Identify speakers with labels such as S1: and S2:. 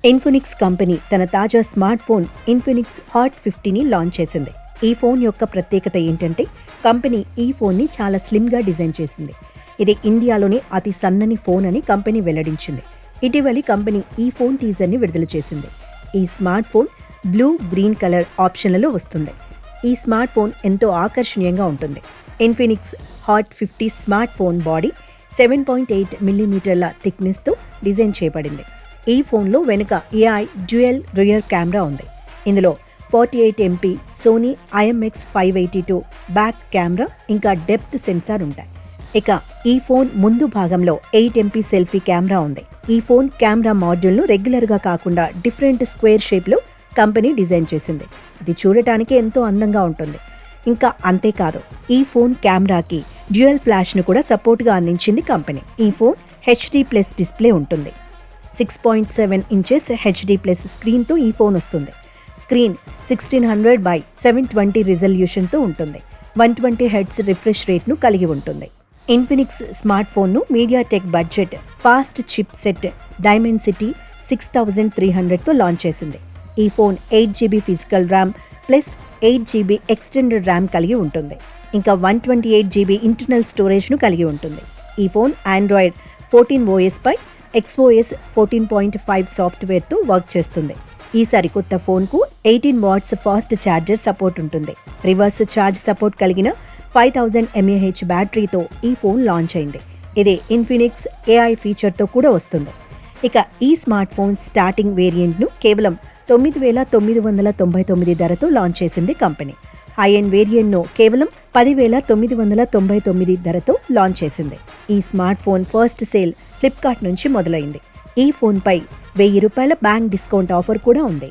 S1: Infinix company తన తాజా smart phone Infinix hot 50ని లాంచ్ చేసింది. ఈ ఫోన్ యొక్క ప్రత్యేకత ఏంటంటే కంపెనీ ఈ ఫోన్ని చాలా స్లిమ్గా డిజైన్ చేసింది. ఇది ఇండియాలోని అతి సన్నని ఫోన్ అని కంపెనీ వెల్లడించింది. ఇటీవలి కంపెనీ ఈ ఫోన్ టీజర్ని విడుదల చేసింది. ఈ smart phone blue, green colour ఆప్షన్లలో వస్తుంది. ఈ స్మార్ట్ ఫోన్ ఎంతో ఆకర్షణీయంగా ఉంటుంది. Infinix hot 50 smart phone body 7.8 మిల్లీమీటర్ల థిక్నెస్తో డిజైన్ చేయబడింది. ఈ ఫోన్లో వెనుక AI డ్యూయల్ రియర్ కెమెరా ఉంది. ఇందులో 48 MP Sony IMX582 back camera ఇంకా డెప్త్ సెన్సార్ ఉంటాయి. ఇక ఈ ఫోన్ ముందు భాగంలో 8 MP సెల్ఫీ కెమెరా ఉంది. ఈ ఫోన్ కెమెరా మాడ్యూల్ను రెగ్యులర్గా కాకుండా డిఫరెంట్ స్క్వేర్ షేప్లో కంపెనీ డిజైన్ చేసింది. ఇది చూడటానికి ఎంతో అందంగా ఉంటుంది. ఇంకా అంతేకాదు, ఈ ఫోన్ కెమెరాకి డ్యూయల్ ఫ్లాష్ను కూడా సపోర్ట్గా అందించింది కంపెనీ. ఈ ఫోన్ HD+ డిస్ప్లే ఉంటుంది. 6.7 ఇంచెస్ HD+ స్క్రీన్తో ఈ ఫోన్ వస్తుంది. స్క్రీన్ 1600x720 రిజల్యూషన్తో ఉంటుంది. 120 Hz రిఫ్రెష్ రేట్ను కలిగి ఉంటుంది. ఇన్ఫినిక్స్ స్మార్ట్ ఫోన్ను MediaTek budget fast chip set Dimensity 6300తో లాంచ్ చేసింది. ఈ phone 8GB physical RAM plus 8GB extended RAM కలిగి ఉంటుంది. ఇంకా 128GB ఇంటర్నల్ స్టోరేజ్ను కలిగి ఉంటుంది. ఈ ఫోన్ ఆండ్రాయిడ్ 14 OS పై XOS 14.5 సాఫ్ట్వేర్తో వర్క్ చేస్తుంది. ఈ సరికొత్త ఫోన్కు 18 వాట్స్ ఫాస్ట్ ఛార్జర్ సపోర్ట్ ఉంటుంది. రివర్స్ ఛార్జ్ సపోర్ట్ కలిగిన 5000 mAh బ్యాటరీతో ఈ ఫోన్ లాంచ్ అయింది. ఇది ఇన్ఫినిక్స్ AI ఫీచర్తో కూడా వస్తుంది. ఇక ఈ స్మార్ట్ ఫోన్ స్టార్టింగ్ వేరియంట్ను కేవలం 9999 ధరతో లాంచ్ చేసింది కంపెనీ. హై ఎండ్ వేరియంట్ను కేవలం 10,999 ధరతో లాంచ్ చేసింది. ఈ smart phone first sale Flipkart నుంచి మొదలైంది. ఈ ఫోన్పై ₹1000 బ్యాంక్ డిస్కౌంట్ ఆఫర్ కూడా ఉంది.